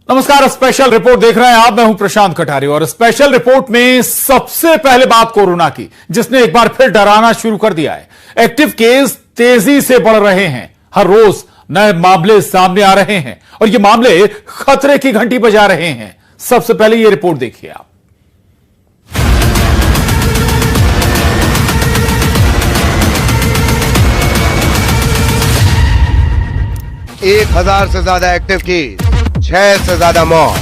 नमस्कार, special report देख रहे हैं आप। मैं हूं प्रशांत कटारी और स्पेशल रिपोर्ट में सबसे पहले बात कोरोना की, जिसने एक बार फिर डराना शुरू कर दिया है। एक्टिव केस तेजी से बढ़ रहे हैं, हर रोज नए मामले सामने आ रहे हैं और ये मामले खतरे की घंटी बजा रहे हैं। सबसे पहले ये रिपोर्ट देखिए आप। एक 1000 से ज्यादा एक्टिव केस, 6 से ज्यादा मौत।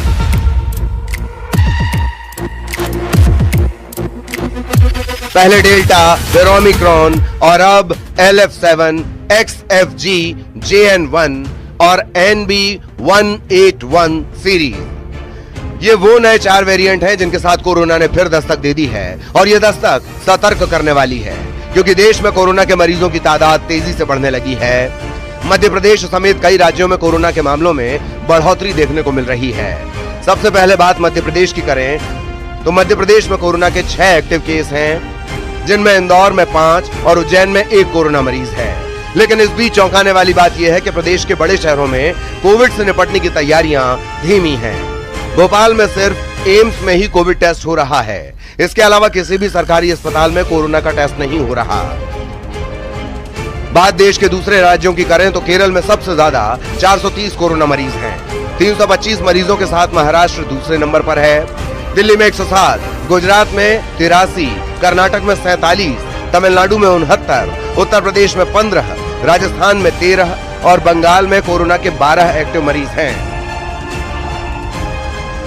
पहले डेल्टा, फिर ओमिक्रॉन और अब LF7, XFG, JN1 और NB181 सीरीज। ये वो नए 4 वेरिएंट हैं जिनके साथ कोरोना ने फिर दस्तक दे दी है और ये दस्तक सतर्क करने वाली है, क्योंकि देश में कोरोना के मरीजों की तादाद तेजी से बढ़ने लगी है। मध्य प्रदेश समेत कई राज्यों में कोरोना के मामलों में बढ़ोतरी देखने को मिल रही है। सबसे पहले बात मध्य प्रदेश की करें तो मध्य प्रदेश में कोरोना के 6 एक्टिव केस हैं, जिनमें इंदौर में 5 और उज्जैन में 1 कोरोना मरीज है। लेकिन इस बीच चौंकाने वाली बात यह है कि प्रदेश के बड़े शहरों में कोविड से निपटने की तैयारियां धीमी हैं। भोपाल में सिर्फ एम्स में ही कोविड टेस्ट हो रहा है। इसके अलावा किसी भी सरकारी अस्पताल में कोरोना का टेस्ट नहीं हो रहा। बात देश के दूसरे राज्यों की करें तो केरल में सबसे ज्यादा 430 कोरोना मरीज हैं। 325 मरीजों के साथ महाराष्ट्र दूसरे नंबर पर है। दिल्ली में 107, गुजरात में 83, कर्नाटक में 47, तमिलनाडु में 69, उत्तर प्रदेश में 15, राजस्थान में 13 और बंगाल में कोरोना के 12 एक्टिव मरीज हैं।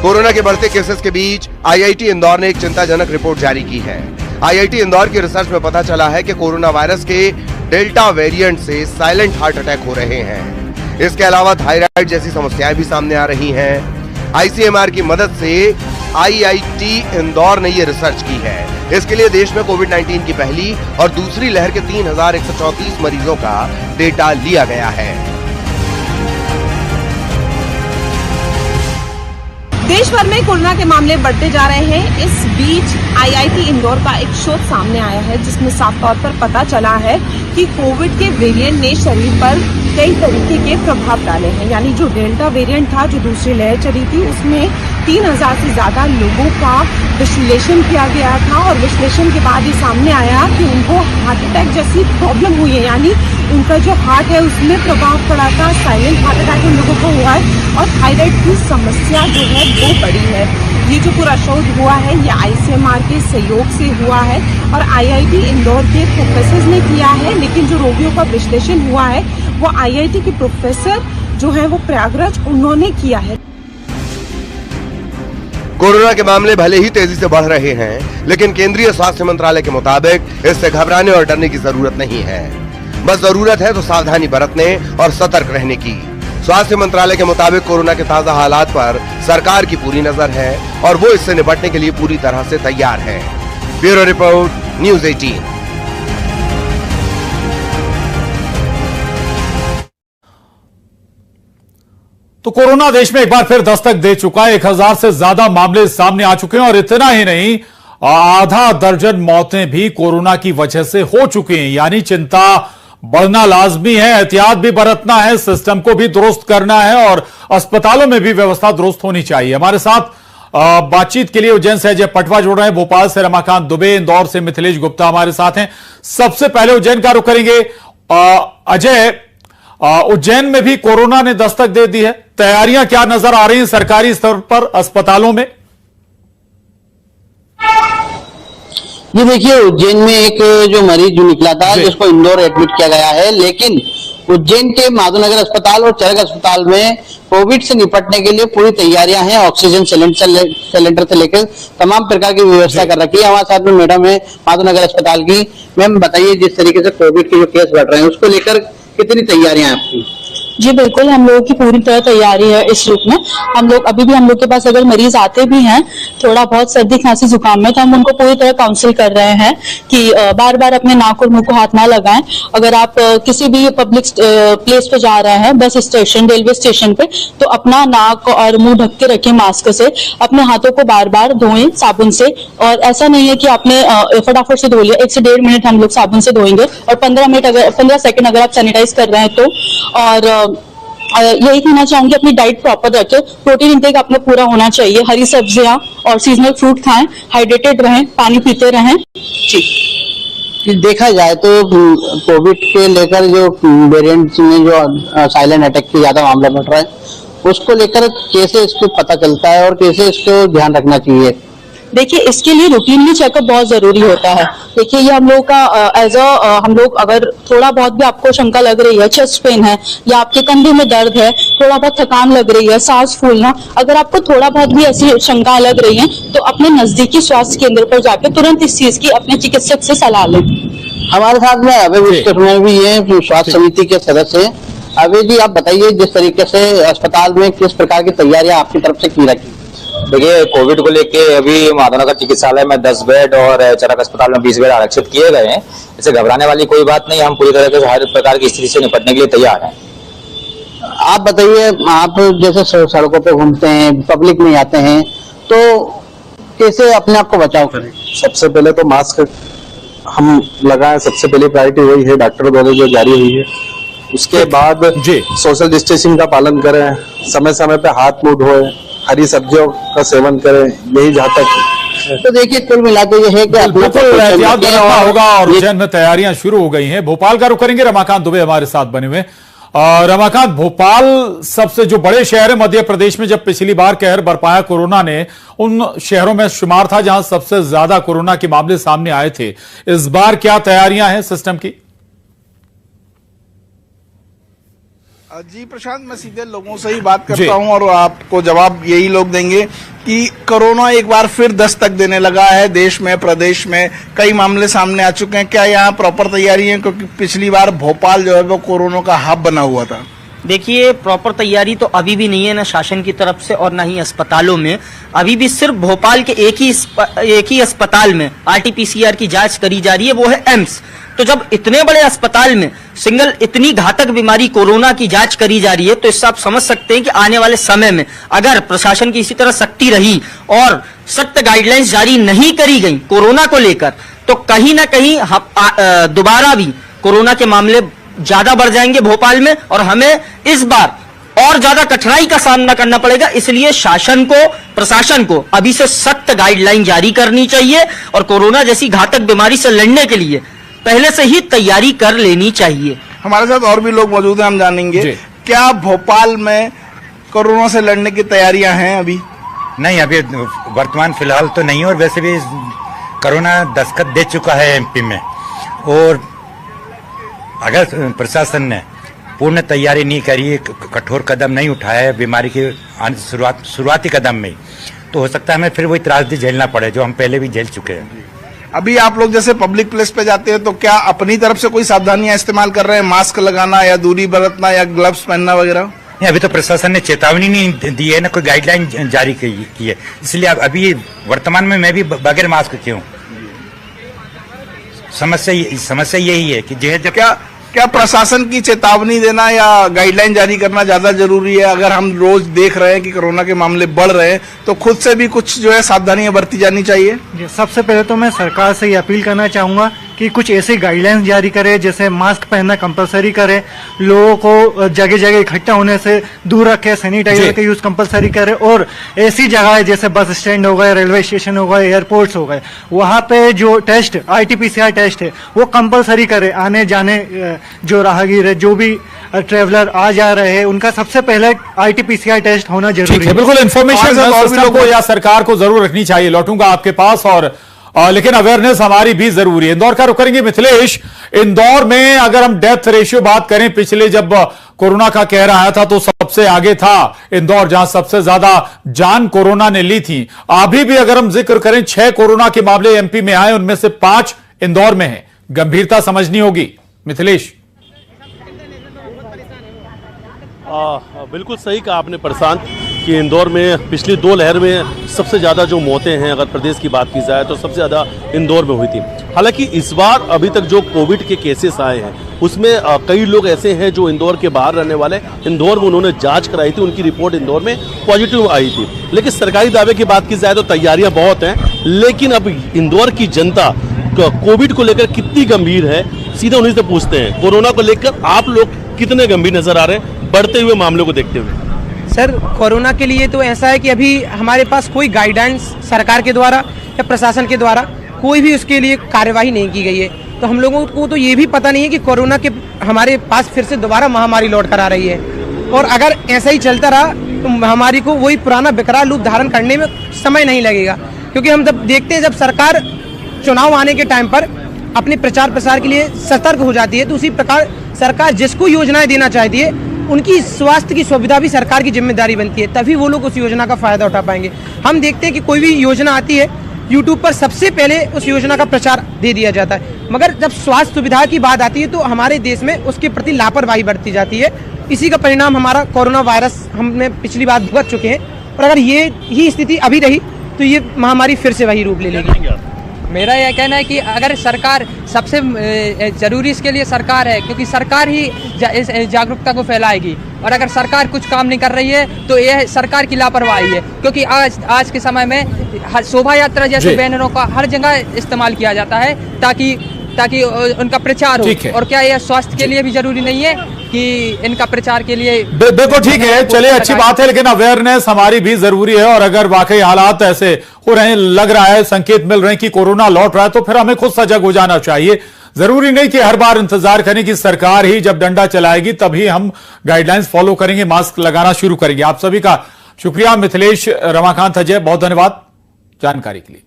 कोरोना के बढ़ते केसेस के बीच IIT इंदौर ने एक चिंताजनक रिपोर्ट जारी की है। IIT इंदौर की रिसर्च में पता चला है कि कोरोना वायरस के डेल्टा वेरिएंट से साइलेंट हार्ट अटैक हो रहे हैं। इसके अलावा थायराइड जैसी समस्याएं भी सामने आ रही हैं। ICMR की मदद से IIT इंदौर ने ये रिसर्च की है। इसके लिए देश में कोविड-19 की पहली और दूसरी लहर के 3134 मरीजों का डेटा लिया गया है। देश भर में कोरोना के मामले बढ़ते जा रहे हैं। इस बीच IIT इंदौर का एक शोध सामने आया है, जिसमें साफ तौर पर पता चला है कि कोविड के वेरिएंट ने शरीर पर कई तरीके के प्रभाव डाले हैं। यानी जो डेल्टा वेरिएंट था, जो दूसरी लहर चली थी, उसमें 3000 से ज्यादा लोगों का विश्लेषण किया गया था और विश्लेषण के बाद ये सामने आया कि उनको हार्ट अटैक जैसी प्रॉब्लम हुई है। यानी उनका जो हार्ट है उसमें प्रभाव पड़ा था, साइलेंट हार्ट अटैक उन लोगों को हुआ है और थायराइड की समस्या जो है वो बड़ी है। ये जो पूरा शोध हुआ है ये ICMR के सहयोग से हुआ है और IIT इंदौर के प्रोफेसर ने किया है। लेकिन जो रोगियों का विश्लेषण हुआ है वो IIT के प्रोफेसर जो है वो प्रयागराज उन्होंने किया है। कोरोना के मामले भले ही तेजी से बढ़ रहे हैं, लेकिन केंद्रीय स्वास्थ्य मंत्रालय के मुताबिक इससे घबराने और डरने की जरूरत नहीं है। बस जरूरत है तो सावधानी बरतने और सतर्क रहने की। स्वास्थ्य मंत्रालय के मुताबिक कोरोना के ताजा हालात पर सरकार की पूरी नजर है और वो इससे निपटने के लिए पूरी तरह से तैयार है। Bureau report, news 18। तो कोरोना देश में एक बार फिर दस्तक दे चुका है। 1000 से ज्यादा मामले सामने आ चुके हैं और इतना ही नहीं, आधा दर्जन मौतें भी कोरोना की वजह से हो चुकी हैं। यानी चिंता बढ़ना लाजमी है, एहतियात भी बरतना है, सिस्टम को भी दुरुस्त करना है और अस्पतालों में भी व्यवस्था दुरुस्त होनी चाहिए। हमारे साथ बातचीत के लिए उज्जैन से अजय पटवा जुड़ रहे हैं, भोपाल से रमाकांत दुबे, इंदौर से मिथिलेश गुप्ता हमारे साथ हैं। सबसे पहले उज्जैन का रुख करेंगे। अजय, उज्जैन में भी कोरोना ने दस्तक दे दी है, तैयारियां क्या नजर आ रही हैं सरकारी स्तर पर अस्पतालों में? ये देखिए, उज्जैन में एक जो मरीज जो निकला था जिसको इंदौर एडमिट किया गया है, लेकिन उज्जैन के माधवनगर अस्पताल और चरक अस्पताल में कोविड से निपटने के लिए पूरी तैयारियां हैं। ऑक्सीजन सिलेंडर से लेकर तमाम प्रकार की व्यवस्था कर रखी है। हमारे साथ में मैडम है माधवनगर अस्पताल की। मैम बताइए, जिस तरीके से कोविड के जो केस बढ़ रहे हैं उसको लेकर कितनी तैयारियां हैं आपकी? जी बिल्कुल, हम लोगों की पूरी तरह तैयारी है इस रूप में। हम लोग अभी भी हम लोग के पास अगर मरीज आते भी हैं थोड़ा बहुत सर्दी खांसी जुकाम में, तो हम उनको पूरी तरह काउंसिल कर रहे हैं कि बार बार अपने नाक और मुंह को हाथ ना लगाएं। अगर आप किसी भी पब्लिक प्लेस पे जा रहे हैं, बस स्टेशन, रेलवे स्टेशन पे, तो अपना नाक और मुंह ढक के रखें मास्क से। अपने हाथों को बार बार धोएं साबुन से, और ऐसा नहीं है कि आपने फटाफट से धो लिया। 1 से 1.5 मिनट हम लोग साबुन से धोएंगे और 15 सेकंड अगर आप सैनिटाइज कर रहे हैं तो। और यही कहना चाहूंगी, अपनी डाइट प्रॉपर रखें, प्रोटीन इंटेक अपना पूरा होना चाहिए, हरी सब्जियां और सीजनल फ्रूट खाएं, हाइड्रेटेड रहें, पानी पीते रहें। जी, देखा जाए तो कोविड के लेकर जो वेरिएंट्स में जो साइलेंट अटैक के ज्यादा मामला बढ़ रहा है, उसको लेकर कैसे इसको पता चलता है और कैसे इसको ध्यान रखना चाहिए? देखिए, इसके लिए रूटीनली चेकअप बहुत जरूरी होता है। देखिए, ये हम लोग का हम लोग अगर थोड़ा बहुत भी आपको शंका लग रही है, चेस्ट पेन है या आपके कंधे में दर्द है, थोड़ा बहुत थकान लग रही है, सांस फूलना, अगर आपको थोड़ा बहुत भी ऐसी शंका लग रही है तो अपने नजदीकी स्वास्थ्य केंद्र पर जाकर तुरंत इस चीज की अपने चिकित्सक से सलाह लें। हमारे साथ में अभय विश्वकर्मा भी ये स्वास्थ्य समिति के सदस्य हैं। अभय जी, आप बताइए, जिस तरीके से अस्पताल में किस प्रकार की तैयारियां आपकी तरफ से की रखी? देखिए, कोविड को लेके अभी माधवनगर चिकित्सालय में 10 बेड और चरक अस्पताल में 20 बेड आरक्षित किए गए हैं। इससे घबराने वाली कोई बात नहीं, हम पूरी तरह से हर प्रकार की स्थिति से निपटने के लिए तैयार हैं। आप बताइए, आप जैसे सड़कों पे घूमते हैं, पब्लिक में आते हैं, तो कैसे अपने आप को बचाव करें? सबसे पहले तो मास्क हम लगाएं, सबसे पहली प्रायोरिटी वही है, डॉक्टरों द्वारा जो जारी हुई है। उसके बाद सोशल डिस्टेंसिंग का पालन करें, समय समय पे हाथ मुंह धोएं, हरी सब्जियों का सेवन करें, यही जहाँ तक। तो देखिए, कुल मिलाकर ये है कि बिल्कुल एहतियात बरतना होगा और उज्जैन में तैयारियां शुरू हो गई हैं। भोपाल का रुख करेंगे, रमाकांत दुबे हमारे साथ बने हुए। रमाकांत, भोपाल सबसे जो बड़े शहर है मध्य प्रदेश में, जब पिछली बार कहर बरपाया कोरोना ने, उन शहरों में शुमार था जहां सबसे ज्यादा कोरोना के मामले सामने आए थे। इस बार क्या तैयारियां हैं सिस्टम की? जी प्रशांत, मैं सीधे लोगों से ही बात करता हूं और आपको जवाब यही लोग देंगे कि कोरोना एक बार फिर दस्तक देने लगा है देश में, प्रदेश में कई मामले सामने आ चुके हैं। क्या यहाँ प्रॉपर तैयारी है? क्योंकि पिछली बार भोपाल जो है वो कोरोना का हब बना हुआ था। देखिए, प्रॉपर तैयारी तो अभी भी नहीं है, ना शासन की तरफ से और ना ही अस्पतालों में। अभी भी सिर्फ भोपाल के एक ही अस्पताल में RT-PCR की जांच करी जा रही है, वो है एम्स। तो जब इतने बड़े अस्पताल में सिंगल इतनी घातक बीमारी कोरोना की जांच करी जा रही है, तो इससे आप समझ सकते हैं कि आने वाले समय में अगर प्रशासन की इसी तरह सख्ती रही और सख्त गाइडलाइंस जारी नहीं करी गई कोरोना को लेकर, तो कहीं ना कहीं दोबारा भी कोरोना के मामले ज्यादा बढ़ जाएंगे भोपाल में और हमें इस बार और ज्यादा कठिनाई का सामना करना पड़ेगा। इसलिए शासन को, प्रशासन को अभी से सख्त गाइडलाइन जारी करनी चाहिए और कोरोना जैसी घातक बीमारी से लड़ने के लिए पहले से ही तैयारी कर लेनी चाहिए। हमारे साथ और भी लोग मौजूद हैं, हम जानेंगे क्या भोपाल में कोरोना से लड़ने की तैयारियां हैं? अभी नहीं, अभी वर्तमान फिलहाल तो नहीं, और वैसे भी कोरोना दस्तक दे चुका है एमपी में, और अगर प्रशासन ने पूर्ण तैयारी नहीं करी, कठोर कदम नहीं उठाया है बीमारी के शुरुआती कदम में, तो हो सकता है हमें फिर वही त्रासदी झेलना पड़े जो हम पहले भी झेल चुके हैं। अभी आप लोग जैसे पब्लिक प्लेस पे जाते हैं तो क्या अपनी तरफ से कोई सावधानियां इस्तेमाल कर रहे हैं? मास्क लगाना या दूरी बरतना या ग्लव्स पहनना वगैरह? नहीं, अभी तो प्रशासन ने चेतावनी नहीं दी है, ना कोई गाइडलाइन जारी की है, इसलिए अभी वर्तमान में मैं भी बगैर मास्क के हूँ। समस्या यही है कि जब क्या प्रशासन की चेतावनी देना या गाइडलाइन जारी करना ज्यादा जरूरी है? अगर हम रोज देख रहे हैं कि कोरोना के मामले बढ़ रहे हैं तो खुद से भी कुछ जो है सावधानियां बरती जानी चाहिए। सबसे पहले तो मैं सरकार से ये अपील करना चाहूंगा कि कुछ ऐसी गाइडलाइंस जारी करे, जैसे मास्क पहनना कंपलसरी करे, लोगों को जगह जगह इकट्ठा होने से दूर रखे, सैनिटाइजर का यूज कंपलसरी करे, और ऐसी जगह जैसे बस स्टैंड हो गए, रेलवे स्टेशन हो गए, एयरपोर्ट्स हो गए, वहां पे जो टेस्ट RT-PCR टेस्ट है वो कंपलसरी करे। आने जाने जो राहगीर है, जो भी ट्रेवलर आ जा रहे हैं, उनका सबसे पहले RT-PCR टेस्ट होना जरूरी है। बिल्कुल, इन्फॉर्मेशन को या सरकार को जरूर रखनी चाहिए। लौटूंगा आपके पास, और लेकिन अवेयरनेस हमारी भी जरूरी है। इंदौर का रुख करेंगे मिथिलेश। इंदौर में अगर हम डेथ रेशियो बात करें, पिछले जब कोरोना का कहर आया था तो सबसे आगे था इंदौर, जहां सबसे ज्यादा जान कोरोना ने ली थी। अभी भी अगर हम जिक्र करें, 6 कोरोना के मामले एमपी में आए, उनमें से 5 इंदौर में है। गंभीरता समझनी होगी मिथिलेश। बिल्कुल सही कहा आपने प्रशांत कि इंदौर में पिछली 2 लहर में सबसे ज़्यादा जो मौतें हैं, अगर प्रदेश की बात की जाए तो सबसे ज़्यादा इंदौर में हुई थी। हालांकि इस बार अभी तक जो कोविड के केसेस आए हैं उसमें कई लोग ऐसे हैं जो इंदौर के बाहर रहने वाले, इंदौर में उन्होंने जांच कराई थी, उनकी रिपोर्ट इंदौर में पॉजिटिव आई थी। लेकिन सरकारी दावे की बात की जाए तो तैयारियाँ बहुत हैं, लेकिन अब इंदौर की जनता कोविड को लेकर कितनी गंभीर है, सीधे उन्हीं से पूछते हैं। कोरोना को लेकर आप लोग कितने गंभीर नजर आ रहे हैं बढ़ते हुए मामलों को देखते हुए? सर, कोरोना के लिए तो ऐसा है कि अभी हमारे पास कोई गाइडेंस सरकार के द्वारा या प्रशासन के द्वारा कोई भी उसके लिए कार्यवाही नहीं की गई है। तो हम लोगों को तो ये भी पता नहीं है कि कोरोना के हमारे पास फिर से दोबारा महामारी लौट कर आ रही है, और अगर ऐसा ही चलता रहा तो महामारी को वही पुराना विकराल रूप धारण करने में समय नहीं लगेगा। क्योंकि हम जब देखते हैं, जब सरकार चुनाव आने के टाइम पर अपने प्रचार प्रसार के लिए सतर्क हो जाती है, तो उसी प्रकार सरकार जिसको योजनाएं देना चाहती है उनकी स्वास्थ्य की सुविधा भी सरकार की जिम्मेदारी बनती है, तभी वो लोग उस योजना का फायदा उठा पाएंगे। हम देखते हैं कि कोई भी योजना आती है, यूट्यूब पर सबसे पहले उस योजना का प्रचार दे दिया जाता है, मगर जब स्वास्थ्य सुविधा की बात आती है तो हमारे देश में उसके प्रति लापरवाही बरती जाती है। इसी का परिणाम हमारा कोरोना वायरस हमने पिछली बार भुगत चुके हैं, और अगर ये ही स्थिति अभी रही तो ये महामारी फिर से वही रूप ले लेगी। मेरा यह कहना है कि अगर सरकार, सबसे जरूरी इसके लिए सरकार है, क्योंकि सरकार ही इस जागरूकता को फैलाएगी, और अगर सरकार कुछ काम नहीं कर रही है तो यह सरकार की लापरवाही है। क्योंकि आज के समय में शोभा यात्रा जैसे बैनरों का हर जगह इस्तेमाल किया जाता है ताकि उनका प्रचार हो, और क्या यह स्वास्थ्य के लिए भी जरूरी नहीं है कि इनका प्रचार के लिए? बिल्कुल ठीक है, चलिए अच्छी बात है, लेकिन अवेयरनेस हमारी भी जरूरी है। और अगर वाकई हालात ऐसे हो रहे हैं, लग रहा है, संकेत मिल रहे हैं कि कोरोना लौट रहा है, तो फिर हमें खुद सजग हो जाना चाहिए। जरूरी नहीं कि हर बार इंतजार करें कि सरकार ही जब डंडा चलाएगी तभी हम गाइडलाइंस फॉलो करेंगे, मास्क लगाना शुरू करेंगे। आप सभी का शुक्रिया। मिथिलेश, रमाकांत, अजय, बहुत धन्यवाद जानकारी के लिए।